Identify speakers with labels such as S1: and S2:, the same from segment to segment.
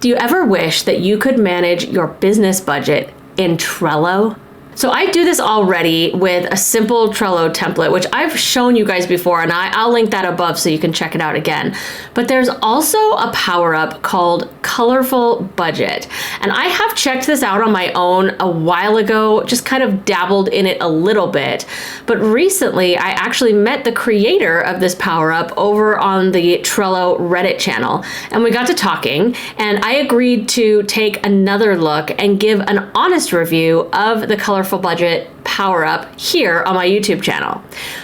S1: Do you ever wish that you could manage your business budget in Trello? So I do this already with a simple Trello template, which I've shown you guys before, and I'll link that above so you can check it out again. But there's also a power-up called Colorful Budget. And I have checked this out on my own a while ago, just kind of dabbled in it a little bit. But recently, I actually met the creator of this power-up over on the Trello Reddit channel. And we got to talking, and I agreed to take another look and give an honest review of the Colorful Budget power up here on my YouTube channel.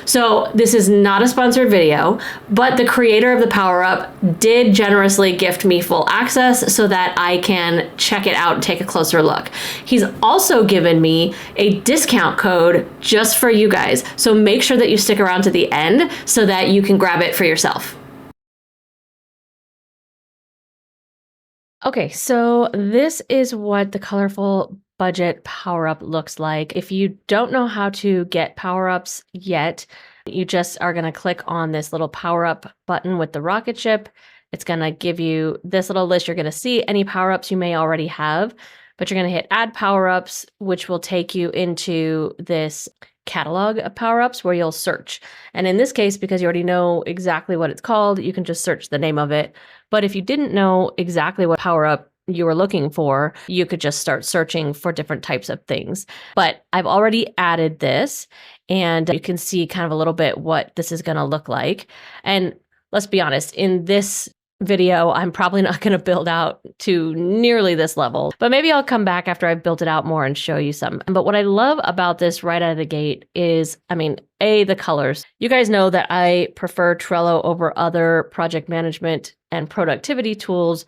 S1: So this is not a sponsored video, but the creator of the power up did generously gift me full access so that I can check it out and take a closer look. He's also given me a discount code just for you guys. So make sure that you stick around to the end so that you can grab it for yourself. Okay, so this is what the Colorful Budget power-up looks like. If you don't know how to get power-ups yet, you just are going to click on this little power-up button with the rocket ship. It's going to give you this little list. You're going to see any power-ups you may already have, but you're going to hit add power-ups, which will take you into this catalog of power-ups where you'll search. And in this case, because you already know exactly what it's called, you can just search the name of it. But if you didn't know exactly what power-up you were looking for, you could just start searching for different types of things. But I've already added this, and you can see kind of a little bit what this is going to look like. And let's be honest, in this video, I'm probably not going to build out to nearly this level, but maybe I'll come back after I've built it out more and show you some. But what I love about this right out of the gate is, the colors. You guys know that I prefer Trello over other project management and productivity tools,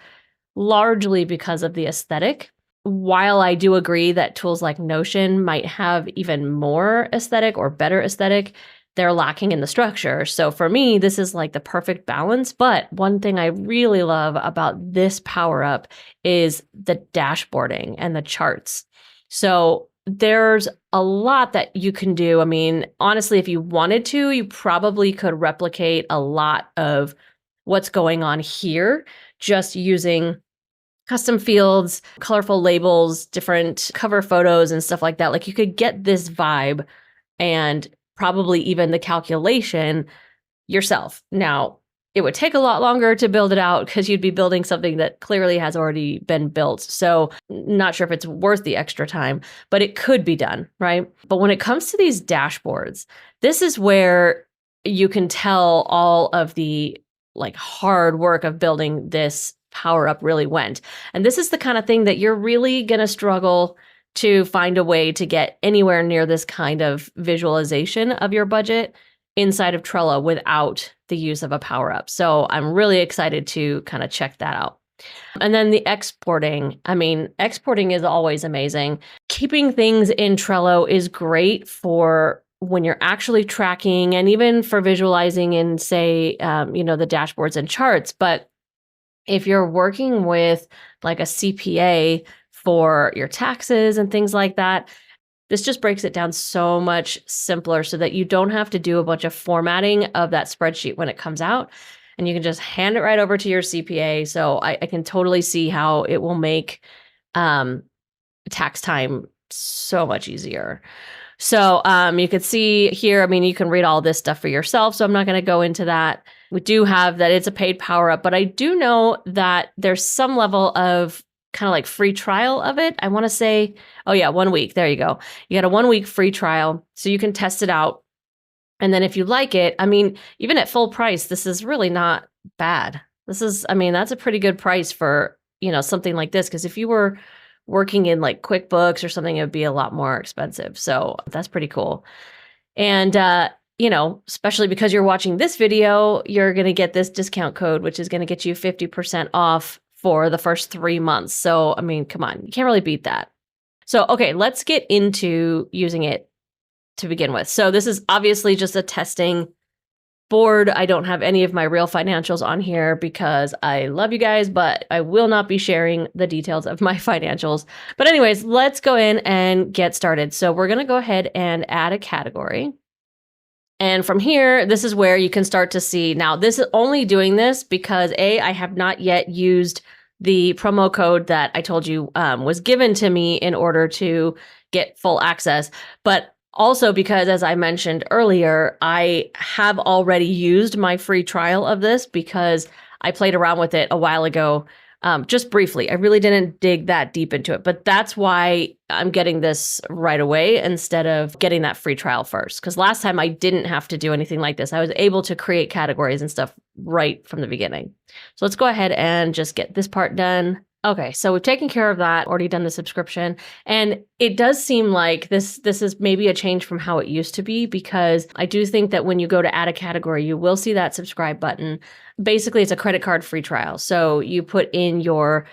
S1: largely because of the aesthetic. While I do agree that tools like Notion might have even more aesthetic or better aesthetic, they're lacking in the structure. So for me, this is like the perfect balance. But one thing I really love about this power up is the dashboarding and the charts. So there's a lot that you can do. Honestly, if you wanted to, you probably could replicate a lot of what's going on here just using custom fields, colorful labels, different cover photos and stuff like that. Like you could get this vibe and probably even the calculation yourself. Now, it would take a lot longer to build it out because you'd be building something that clearly has already been built. So not sure if it's worth the extra time, but it could be done, right? But when it comes to these dashboards, this is where you can tell all of the hard work of building this power up really went. And this is the kind of thing that you're really going to struggle to find a way to get anywhere near this kind of visualization of your budget inside of Trello without the use of a power up. So I'm really excited to kind of check that out. And then the exporting. Exporting is always amazing. Keeping things in Trello is great for when you're actually tracking and even for visualizing in, say, the dashboards and charts. But if you're working with like a CPA for your taxes and things like that, this just breaks it down so much simpler so that you don't have to do a bunch of formatting of that spreadsheet when it comes out, and you can just hand it right over to your CPA. So I can totally see how it will make tax time so much easier. So you could see here, you can read all this stuff for yourself, so I'm not going to go into that. We do have that it's a paid power up, but I do know that there's some level of kind of like free trial of it. I want to say, 1 week. There you go. You got a 1 week free trial, so you can test it out. And then if you like it, even at full price, this is really not bad. This is, that's a pretty good price for, something like this. Because if you were working in like QuickBooks or something, it would be a lot more expensive. So that's pretty cool. And, especially because you're watching this video, you're going to get this discount code, which is going to get you 50% off for the first 3 months. So, come on, you can't really beat that. So, okay, let's get into using it to begin with. So this is obviously just a testing board. I don't have any of my real financials on here because I love you guys, but I will not be sharing the details of my financials. But anyways, let's go in and get started. So we're going to go ahead and add a category. And from here, this is where you can start to see. Now, this is only doing this because I have not yet used the promo code that I told you was given to me in order to get full access, but also because, as I mentioned earlier, I have already used my free trial of this because I played around with it a while ago, just briefly. I really didn't dig that deep into it, but that's why I'm getting this right away instead of getting that free trial first. Because last time I didn't have to do anything like this. I was able to create categories and stuff right from the beginning. So let's go ahead and just get this part done. Okay, so we've taken care of that, already done the subscription. And it does seem like this is maybe a change from how it used to be, because I do think that when you go to add a category, you will see that subscribe button. Basically, it's a credit card free trial. So you put in your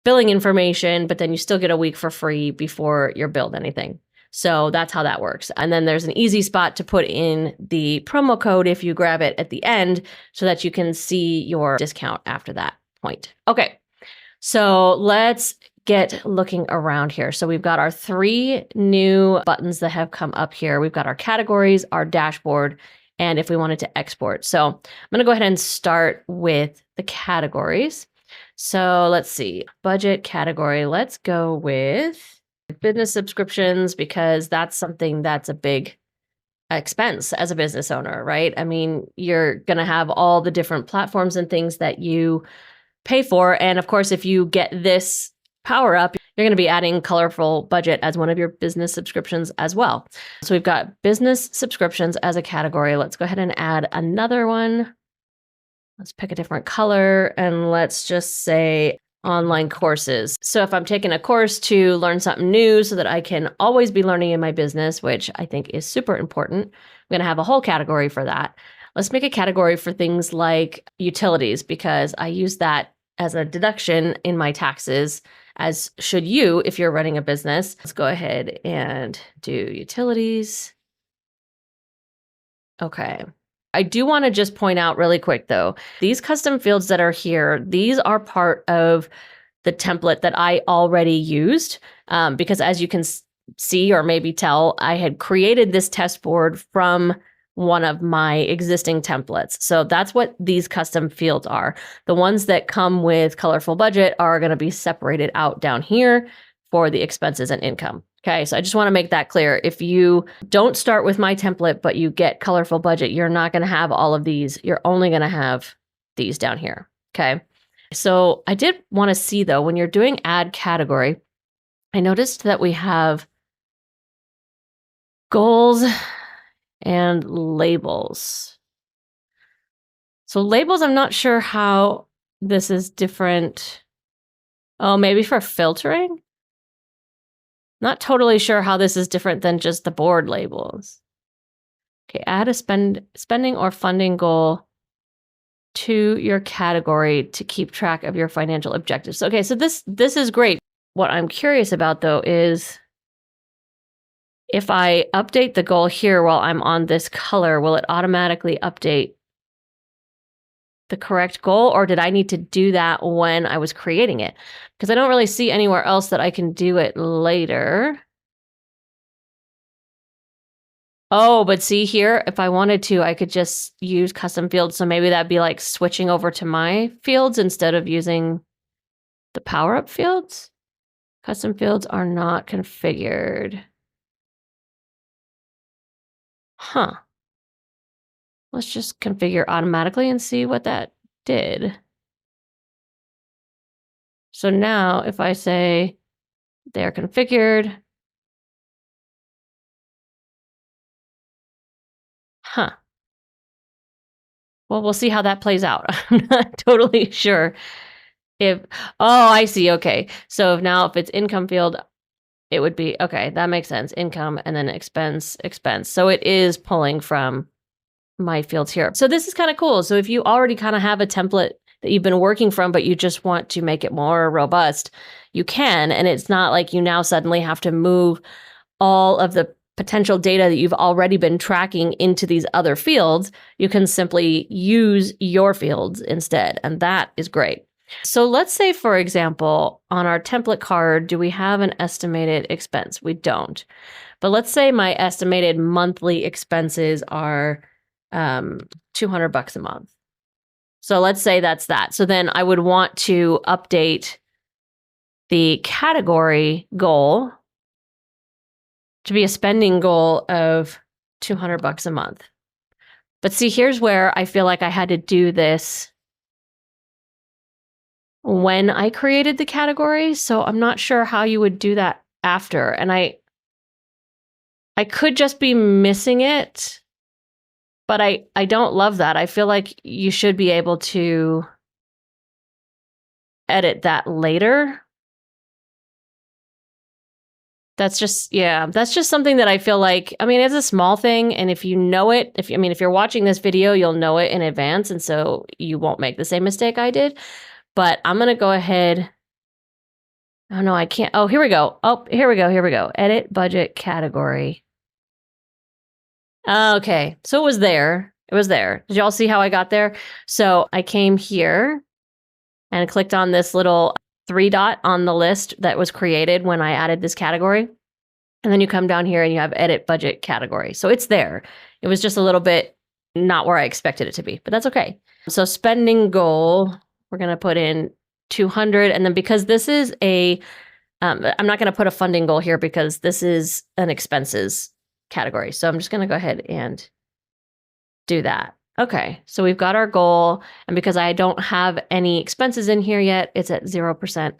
S1: billing information, but then you still get a week for free before you're billed anything. So that's how that works. And then there's an easy spot to put in the promo code if you grab it at the end so that you can see your discount after that point. Okay. So let's get looking around here. So we've got our 3 new buttons that have come up here. We've got our categories, our dashboard, and if we wanted to export. So I'm going to go ahead and start with the categories. So let's see, budget category. Let's go with business subscriptions because that's something that's a big expense as a business owner, right? I mean, you're going to have all the different platforms and things that you pay for. And of course, if you get this power up, you're going to be adding colorful budget as one of your business subscriptions as well. So we've got business subscriptions as a category. Let's go ahead and add another one. Let's pick a different color and let's just say online courses. So if I'm taking a course to learn something new so that I can always be learning in my business, which I think is super important, I'm going to have a whole category for that. Let's make a category for things like utilities because I use that as a deduction in my taxes, as should you if you're running a business. Let's go ahead and do utilities. Okay. I do want to just point out really quick though, these custom fields that are here, these are part of the template that I already used because as you can see or maybe tell, I had created this test board from one of my existing templates. So that's what these custom fields are. The ones that come with colorful budget are going to be separated out down here for the expenses and income. Okay, so I just want to make that clear. If you don't start with my template, but you get colorful budget, you're not going to have all of these. You're only going to have these down here. Okay, so I did want to see though, when you're doing add category, I noticed that we have goals and labels. So labels, I'm not sure how this is different. Oh, maybe for filtering? Not totally sure how this is different than just the board labels. Okay, add a spending or funding goal to your category to keep track of your financial objectives. Okay, so this is great. What I'm curious about though is if I update the goal here while I'm on this color, will it automatically update the correct goal, or did I need to do that when I was creating it? Because I don't really see anywhere else that I can do it later. Oh, but see here, if I wanted to, I could just use custom fields. So maybe that'd be like switching over to my fields instead of using the power-up fields. Custom fields are not configured. Huh. Let's just configure automatically and see what that did. So now if I say they're configured, huh. Well, we'll see how that plays out. I'm not totally sure if, oh, I see. Okay. So if it's income field, it would be, okay, that makes sense. Income and then expense. So it is pulling from my fields here. So this is kind of cool. So if you already kind of have a template that you've been working from, but you just want to make it more robust, you can. And it's not like you now suddenly have to move all of the potential data that you've already been tracking into these other fields. You can simply use your fields instead. And that is great. So let's say, for example, on our template card, do we have an estimated expense? We don't. But let's say my estimated monthly expenses are $200 a month. So let's say that's that. So then I would want to update the category goal to be a spending goal of $200 a month. But see, here's where I feel like I had to do this when I created the category. So I'm not sure how you would do that after. And I could just be missing it, but I don't love that. I feel like you should be able to edit that later. That's just something that I feel like, I mean, it's a small thing. And if you know it, if you're watching this video, you'll know it in advance. And so you won't make the same mistake I did. But I'm going to go ahead. Oh, no, I can't. Oh, here we go. Here we go. Edit budget category. Okay. So it was there. Did y'all see how I got there? So I came here and clicked on this little 3 dot on the list that was created when I added this category. And then you come down here and you have edit budget category. So it's there. It was just a little bit not where I expected it to be, but that's okay. So spending goal, we're going to put in 200. And then because this is I'm not going to put a funding goal here because this is an expenses category. So I'm just going to go ahead and do that. Okay, so we've got our goal. And because I don't have any expenses in here yet, it's at 0%.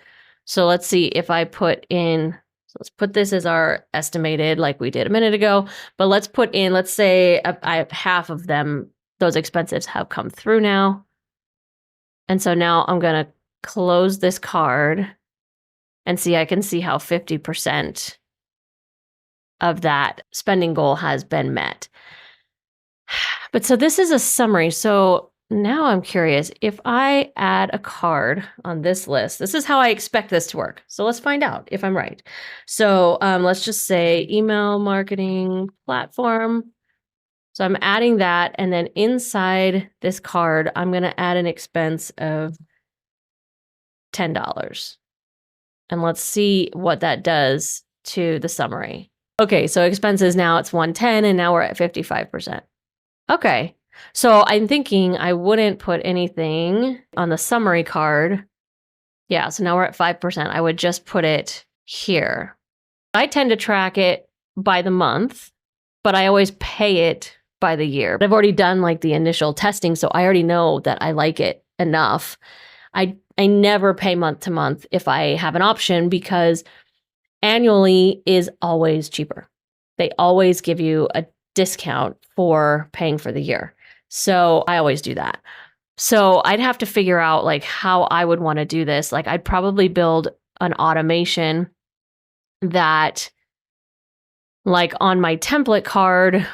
S1: So let's see if I put in, so let's put this as our estimated like we did a minute ago. But let's put in, let's say I have half of them, those expenses have come through now. And so now I'm going to close this card and see, I can see how 50% of that spending goal has been met. But so this is a summary. So now I'm curious, if I add a card on this list, this is how I expect this to work. So let's find out if I'm right. So let's just say email marketing platform. So I'm adding that. And then inside this card, I'm going to add an expense of $10. And let's see what that does to the summary. Okay, so expenses now it's 110 and now we're at 55%. Okay, so I'm thinking I wouldn't put anything on the summary card. Yeah, so now we're at 5%. I would just put it here. I tend to track it by the month, but I always pay it by the year. I've already done like the initial testing, so I already know that I like it enough. I never pay month to month if I have an option because annually is always cheaper. They always give you a discount for paying for the year. So I always do that. So I'd have to figure out like how I would want to do this. Like I'd probably build an automation that like on my template card,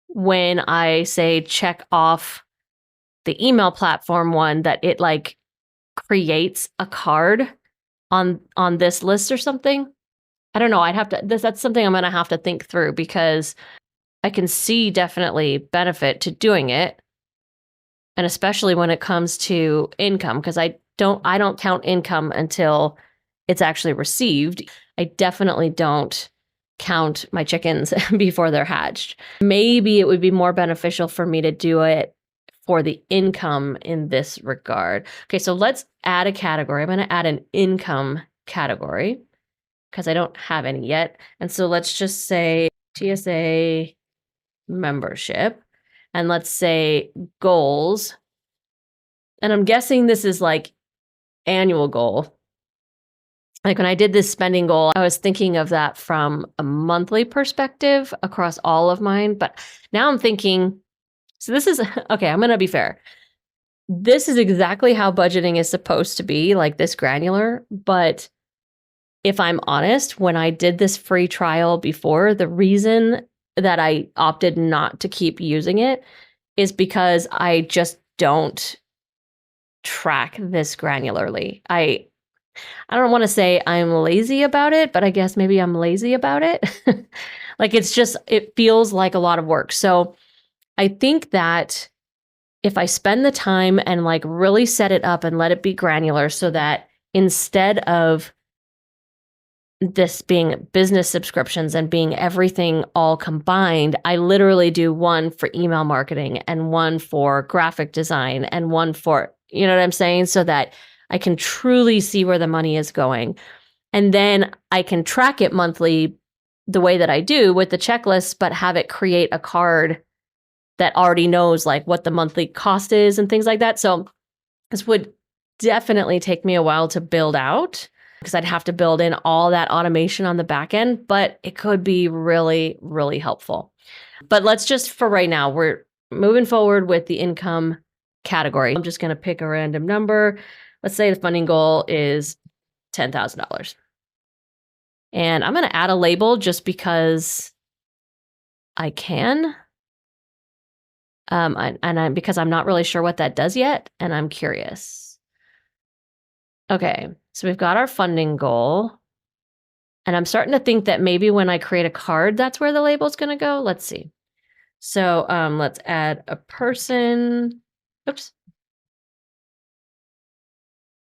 S1: when I say check off the email platform one, that it like creates a card on this list or something. I don't know. That's something I'm going to have to think through because I can see definitely benefit to doing it. And especially when it comes to income, because I don't count income until it's actually received. I definitely don't count my chickens before they're hatched. Maybe it would be more beneficial for me to do it for the income in this regard. Okay, so let's add a category. I'm going to add an income category because I don't have any yet. And so let's just say TSA membership, and let's say goals. And I'm guessing this is like annual goal. Like when I did this spending goal, I was thinking of that from a monthly perspective across all of mine. But now I'm thinking, so this is, okay, I'm going to be fair. This is exactly how budgeting is supposed to be, like this granular. But if I'm honest, when I did this free trial before, the reason that I opted not to keep using it is because I just don't track this granularly. I don't want to say I'm lazy about it, but I guess maybe I'm lazy about it. Like it feels like a lot of work. So I think that if I spend the time and like really set it up and let it be granular so that instead of this being business subscriptions and being everything all combined, I literally do one for email marketing and one for graphic design and one for, you know what I'm saying? So that I can truly see where the money is going. And then I can track it monthly the way that I do with the checklist, but have it create a card that already knows like what the monthly cost is and things like that. So this would definitely take me a while to build out because I'd have to build in all that automation on the back end, but it could be really, really helpful. But let's just, for right now, we're moving forward with the income category. I'm just going to pick a random number. Let's say the funding goal is $10,000. And I'm going to add a label just because I can. Because I'm not really sure what that does yet, and I'm curious. Okay, so we've got our funding goal. And I'm starting to think that maybe when I create a card, that's where the label is going to go. Let's see. So let's add a person. Oops.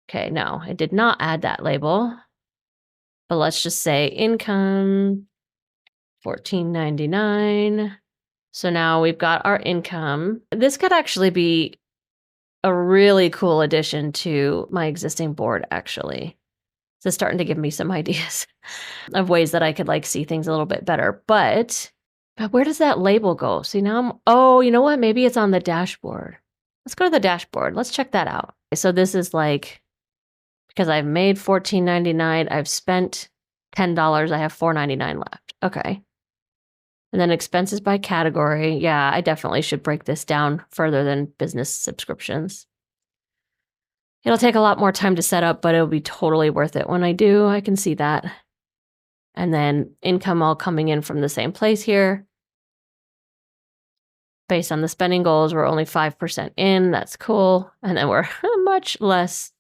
S1: Okay, no, I did not add that label. But let's just say income, $14.99. So now we've got our income. This could actually be a really cool addition to my existing board, actually. So it's starting to give me some ideas of ways that I could like see things a little bit better. But where does that label go? See, now oh, you know what? Maybe it's on the dashboard. Let's go to the dashboard. Let's check that out. So this is like, because I've made $14.99, I've spent $10, I have $4.99 left. Okay. And then expenses by category. Yeah, I definitely should break this down further than business subscriptions. It'll take a lot more time to set up, but it'll be totally worth it when I do. I can see that. And then income all coming in from the same place here. Based on the spending goals, we're only 5% in. That's cool. And then we're much less,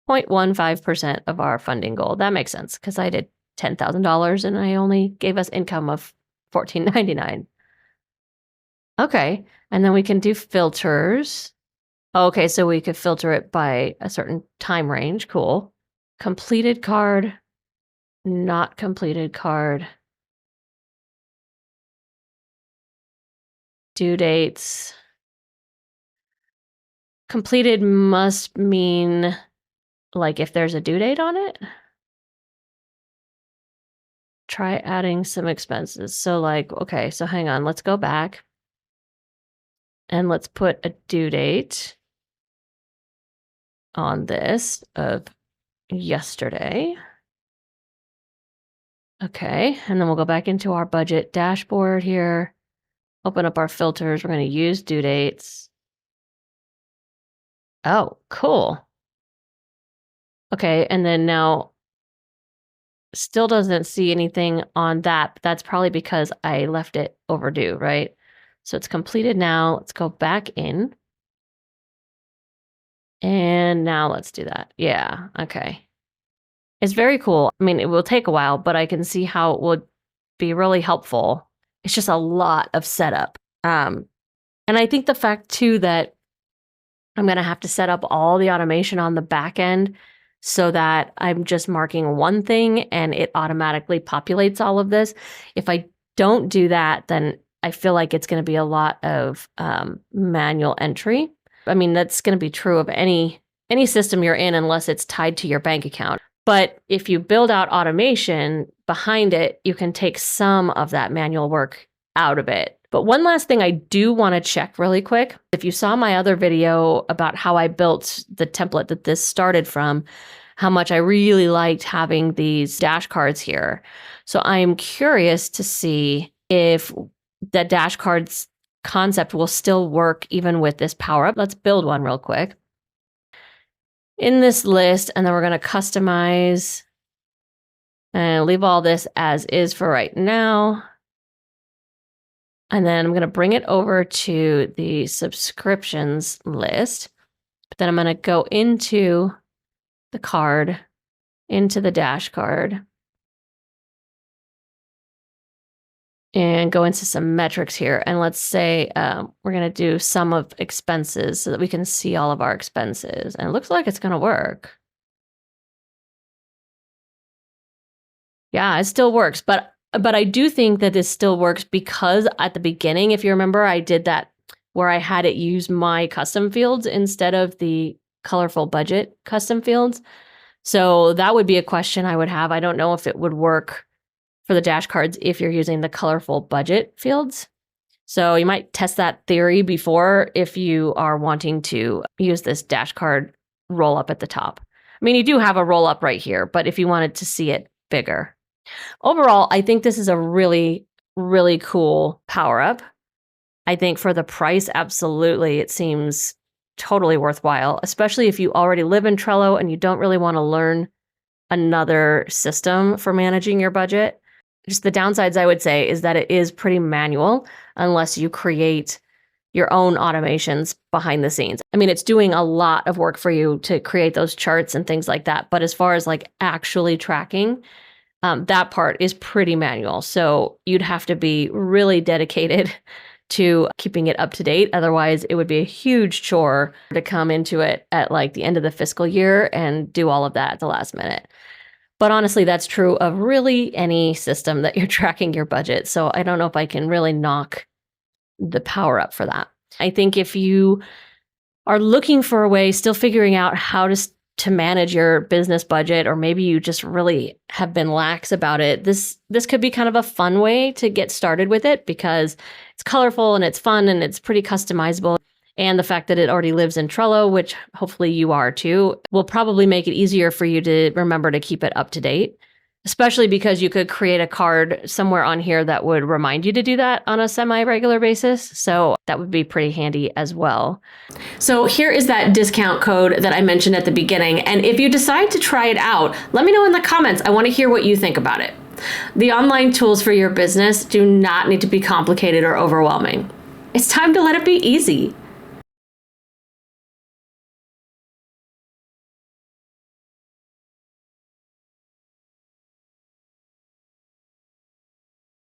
S1: 0.15% of our funding goal. That makes sense because I did $10,000 and I only gave us income of $14.99. Okay. And then we can do filters. Okay, so we could filter it by a certain time range. Cool. Completed card, not completed card. Due dates. Completed must mean like if there's a due date on it. Try adding some expenses. So like, okay, so hang on, let's go back. And let's put a due date on this of yesterday. Okay, and then we'll go back into our budget dashboard here. Open up our filters. We're going to use due dates. Oh, cool. Okay, and then now still doesn't see anything on that, but that's probably because I left it overdue, right? So it's completed now. Let's go back in. And now let's do that. Yeah, okay. It's very cool. I mean, it will take a while, but I can see how it would be really helpful. It's just a lot of setup. And I think the fact too that I'm going to have to set up all the automation on the back end so that I'm just marking one thing and it automatically populates all of this. If I don't do that, then I feel like it's going to be a lot of manual entry. I mean, that's going to be true of any system you're in unless it's tied to your bank account. But if you build out automation behind it, you can take some of that manual work out of it. But one last thing I do want to check really quick. If you saw my other video about how I built the template that this started from, how much I really liked having these dash cards here. So I'm curious to see if the dash cards concept will still work even with this power up. Let's build one real quick. In this list, and then we're going to customize and leave all this as is for right now. And then I'm going to bring it over to the subscriptions list. But then I'm going to go into the card, into the dash card, and go into some metrics here. And let's say we're going to do sum of expenses so that we can see all of our expenses. And it looks like it's going to work. Yeah, it still works. But I do think that this still works because at the beginning, if you remember, I did that where I had it use my custom fields instead of the colorful budget custom fields. So that would be a question I would have. I don't know if it would work for the dash cards if you're using the colorful budget fields. So you might test that theory before if you are wanting to use this dash card roll up at the top. I mean, you do have a roll up right here, but if you wanted to see it bigger. Overall, I think this is a really, really cool power up. I think for the price, absolutely, it seems totally worthwhile, especially if you already live in Trello and you don't really want to learn another system for managing your budget. Just the downsides, I would say, is that it is pretty manual unless you create your own automations behind the scenes. I mean, it's doing a lot of work for you to create those charts and things like that. But as far as like actually tracking, that part is pretty manual. So you'd have to be really dedicated to keeping it up to date. Otherwise, it would be a huge chore to come into it at like the end of the fiscal year and do all of that at the last minute. But honestly, that's true of really any system that you're tracking your budget. So I don't know if I can really knock the power up for that. I think if you are looking for a way, still figuring out how to manage your business budget, or maybe you just really have been lax about it, this could be kind of a fun way to get started with it because it's colorful and it's fun and it's pretty customizable. And the fact that it already lives in Trello, which hopefully you are too, will probably make it easier for you to remember to keep it up to date, especially because you could create a card somewhere on here that would remind you to do that on a semi-regular basis. So that would be pretty handy as well. So here is that discount code that I mentioned at the beginning. And if you decide to try it out, let me know in the comments. I want to hear what you think about it. The online tools for your business do not need to be complicated or overwhelming. It's time to let it be easy.